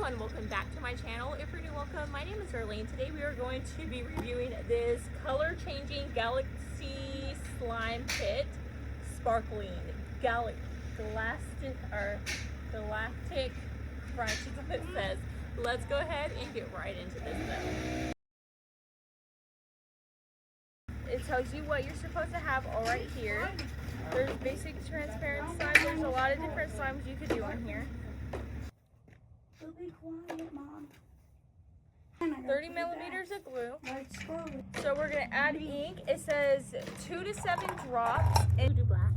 everyone, welcome back to my channel. If you're new, welcome. My name is Arlene. Today we are going to be reviewing this color changing galaxy slime pit, sparkling galactic crunch is what it says. Let's go ahead and get right into this though. It tells you what you're supposed to have all right here. There's basic transparent slime. There's a lot of different slimes you could do on here. Be quiet, Mom. 30 millimeters of glue. So we're gonna add ink. It says 2 to 7 drops. And do black.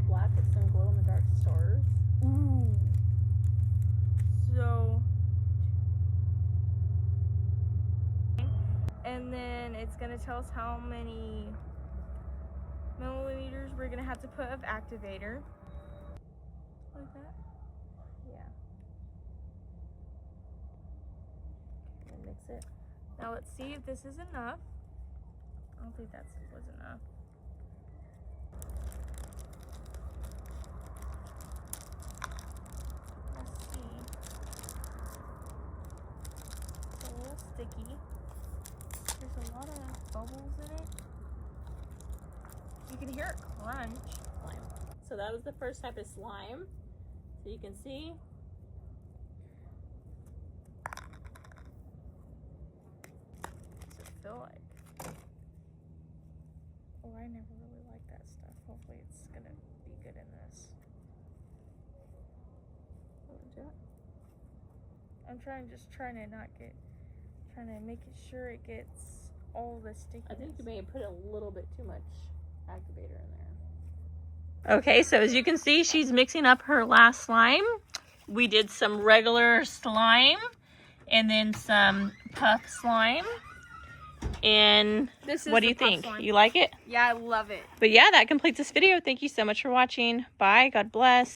Black with some glow in the dark stars. Ooh. So, and then it's gonna tell us how many millimeters we're gonna have to put of activator. Like that. Yeah. Mix it. Now let's see if this is enough. I don't think that was enough. Let's see. It's a little sticky. There's a lot of bubbles in it. You can hear it crunch. So that was the first type of slime. So you can see. Feel like, oh, I never really liked that stuff. Hopefully it's gonna be good in this. I'm trying to make sure it gets all the stickiness. I think you may have put a little bit too much activator in there. Okay, so as you can see, she's mixing up her last slime. We did some regular slime and then some puff slime. And what do you think? Slime. You like it? Yeah, I love it. But yeah, that completes this video. Thank you so much for watching. Bye. God bless.